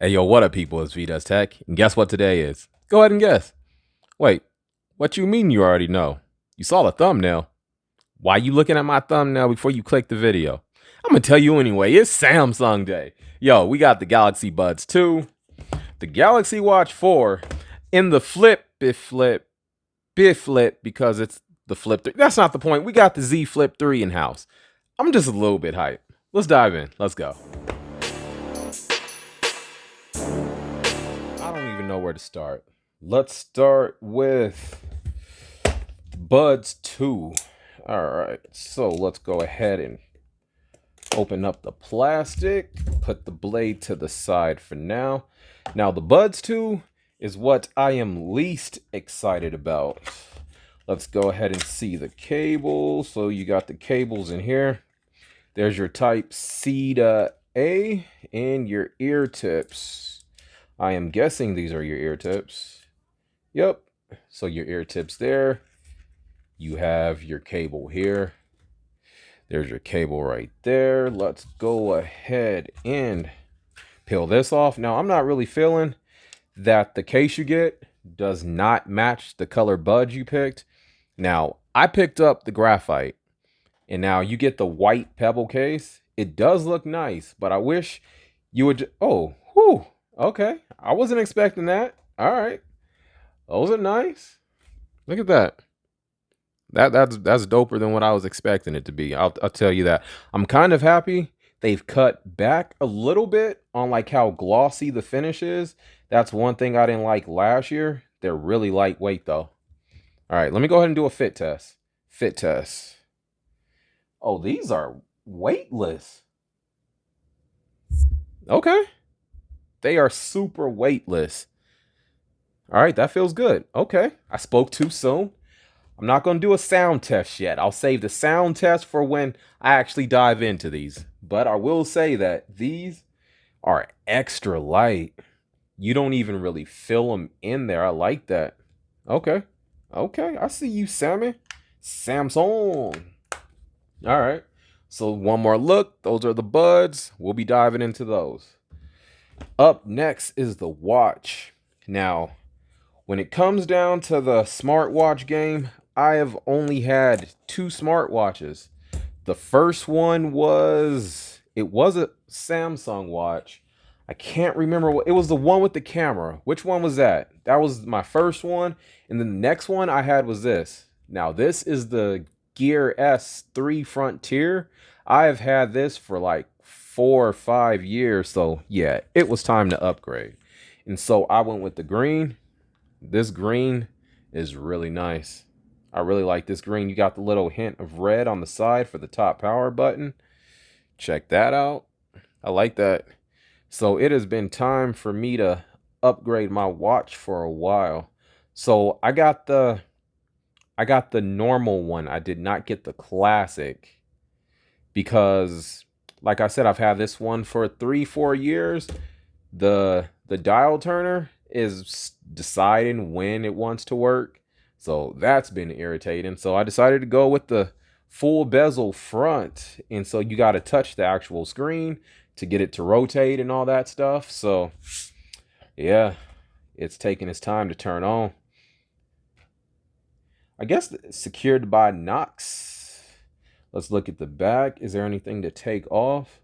Hey, yo, what up, people? It's vdoestech. And guess what today is? Go ahead and guess. Wait, what you mean you already know? You saw the thumbnail. Why you looking at my thumbnail before you click the video? I'm going to tell you anyway. It's Samsung Day. Yo, we got the Galaxy Buds 2, the Galaxy Watch 4, and the Biff Flip, because it's the Flip 3. That's not the point. We got the Z Flip 3 in-house. I'm just a little bit hyped. Let's dive in. Let's go. I don't even know where to start. Let's start with Buds 2. All right, so let's go ahead and open up the plastic, put the blade to the side for now. Now, the Buds 2 is what I am least excited about. Let's go ahead and see the cable. So you got the cables in here. There's your type C to A and your ear tips. I am guessing these are your ear tips. Yep. So your ear tips there. You have your cable here. There's your cable right there. Let's go ahead and peel this off. Now, I'm not really feeling that the case you get does not match the color buds you picked. Now, I picked up the graphite, and now you get the white pebble case. It does look nice, but I wish you would. Oh, whew. Okay, I wasn't expecting that. All right, those are nice. Look at that. That's doper than what I was expecting it to be. I'll tell you that. I'm kind of happy they've cut back a little bit on like how glossy the finish is. That's one thing I didn't like last year. They're really lightweight though. All right, let me go ahead and do a fit test. Fit test. Oh, these are weightless. Okay. They are super weightless. All right, that feels good. Okay, I spoke too soon. I'm not going to do a sound test yet. I'll save the sound test for when I actually dive into these. But I will say that these are extra light. You don't even really feel them in there. I like that. Okay. Okay, I see you, Sammy. Samsung. All right. So one more look. Those are the buds. We'll be diving into those. Up next is the watch. Now, when it comes down to the smartwatch game, I have only had 2 smartwatches. The first one was a Samsung watch. I can't remember what it was. The one with the camera. Which one was that? That was my first one. And then the next one I had was this. Now, this is the Gear S3 Frontier. I have had this for like 4 or 5 years. So yeah, it was time to upgrade. And so I went with the green. This green is really nice. I really like this green. You got the little hint of red on the side for the top power button. Check that out. I like that. So it has been time for me to upgrade my watch for a while. So I got the normal one. I did not get the classic because, like I said, I've had this one for 3-4 years. The dial turner is deciding when it wants to work. So that's been irritating. So I decided to go with the full bezel front. And so you got to touch the actual screen to get it to rotate and all that stuff. So yeah, it's taking its time to turn on. I guess it's secured by Knox. Let's look at the back. Is there anything to take off?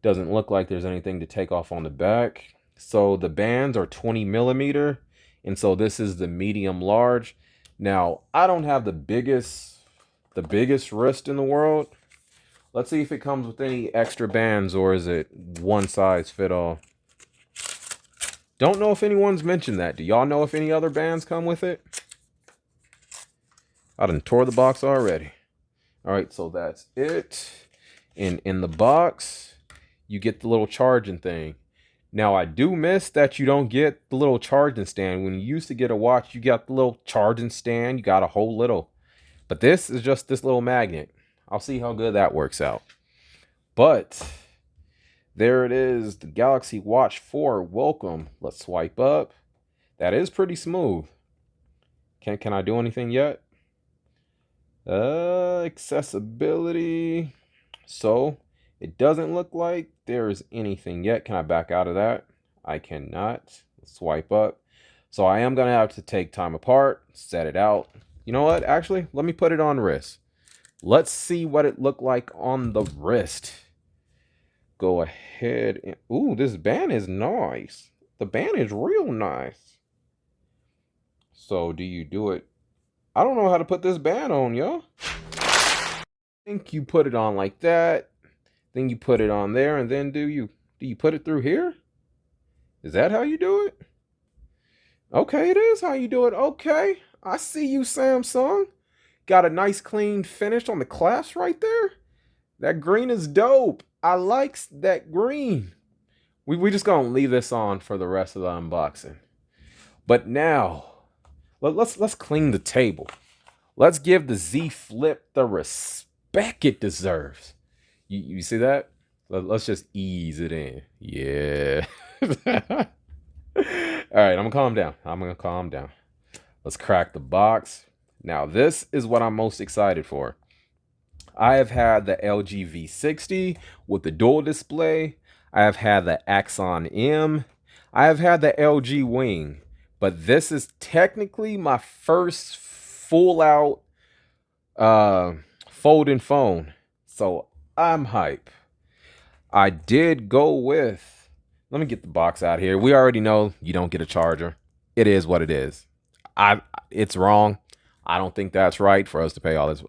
Doesn't look like there's anything to take off on the back. So the bands are 20 millimeter. And so this is the medium large. Now, I don't have the biggest wrist in the world. Let's see if it comes with any extra bands, or is it one size fit all? Don't know if anyone's mentioned that. Do y'all know if any other bands come with it? I done tore the box already. All right, so that's it. In the box, you get the little charging thing. Now, I do miss that you don't get the little charging stand. When you used to get a watch, you got the little charging stand. You got a whole little. But this is just this little magnet. I'll see how good that works out. But there it is, the Galaxy Watch 4. Welcome. Let's swipe up. That is pretty smooth. Can I do anything yet? Accessibility. So it doesn't look like there's anything yet. Can I back out of that? I cannot. Swipe up. So I am going to have to take time apart, set it out. You know what? Actually, let me put it on wrist. Let's see what it looked like on the wrist. Go ahead and... Ooh, this band is nice. The band is real nice. So do you do it? I don't know how to put this band on, y'all. I think you put it on like that. Then you put it on there, and then do you put it through here? Is that how you do it? Okay, it is how you do it. Okay, I see you, Samsung. Got a nice clean finish on the clasp right there. That green is dope. I like that green. We just gonna leave this on for the rest of the unboxing. But now, let's clean the table. Let's give the Z Flip the respect it deserves. You see that? Let's just ease it in. Yeah. All right, I'm gonna calm down. Let's crack the box. Now, this is what I'm most excited for. I have had the LG V60 with the dual display. I have had the Axon M. I have had the LG Wing. But this is technically my first full-out folding phone. So I'm hype. I did go with... Let me get the box out here. We already know you don't get a charger. It is what it is. It's wrong. I don't think that's right for us to pay all this.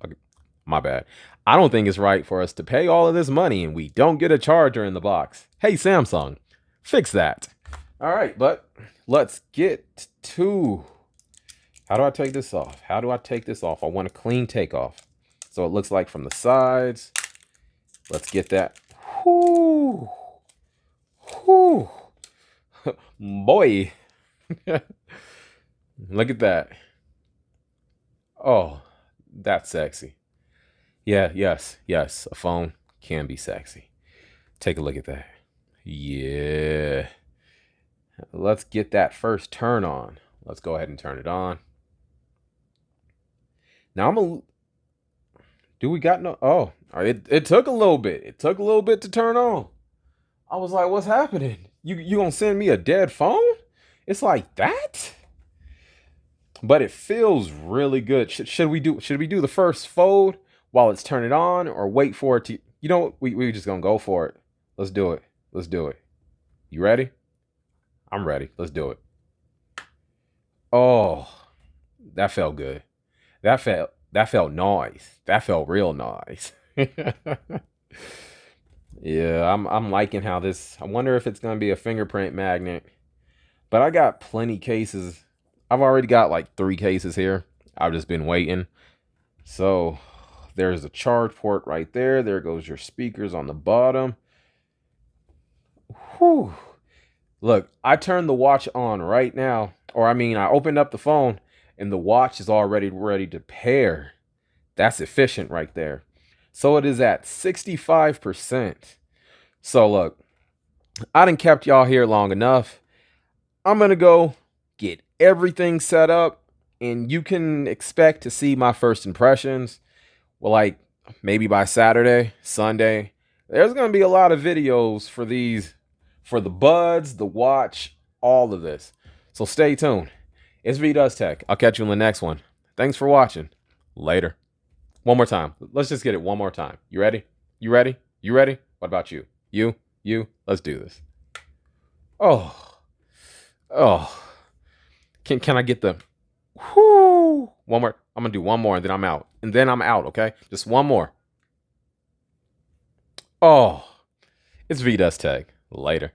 My bad. I don't think it's right for us to pay all of this money and we don't get a charger in the box. Hey, Samsung, fix that. All right, but let's get to... How do I take this off? How do I take this off? I want a clean takeoff. So it looks like from the sides. Let's get that. Whoo. Whoo. Boy. Look at that. Oh, that's sexy. Yeah, yes. A phone can be sexy. Take a look at that. Yeah. Let's get that first turn on. Let's go ahead and turn it on. Now do we got no... Oh, it took a little bit. It took a little bit to turn on. I was like, what's happening? You gonna send me a dead phone? It's like that? But it feels really good. Should we do the first fold while it's turning on, or wait for it to... You know what? We just gonna go for it. Let's do it. Let's do it. You ready? I'm ready. Let's do it. Oh, that felt good. That felt nice. That felt real nice. Yeah, I'm liking how this... I wonder if it's gonna be a fingerprint magnet. But I got plenty cases. I've already got like 3 cases here. I've just been waiting. So there's a charge port right there. There goes your speakers on the bottom. Whew. Look, I turned the watch on right now. Or I mean, I opened up the phone and the watch is already ready to pair. That's efficient right there. So it is at 65%. So look, I done kept y'all here long enough. I'm going to go get everything set up, and you can expect to see my first impressions. Well, like maybe by Saturday, Sunday. There's going to be a lot of videos for these, for the buds, the watch, all of this. So stay tuned. It's vdoestech. I'll catch you in the next one. Thanks for watching. Later. One more time. Let's just get it one more time. You ready? You ready? You ready? What about you? You? Let's do this. Oh. Can I get the whoo? One more. I'm gonna do one more and then I'm out. And then I'm out, okay? Just one more. Oh. It's vdoestech. Later.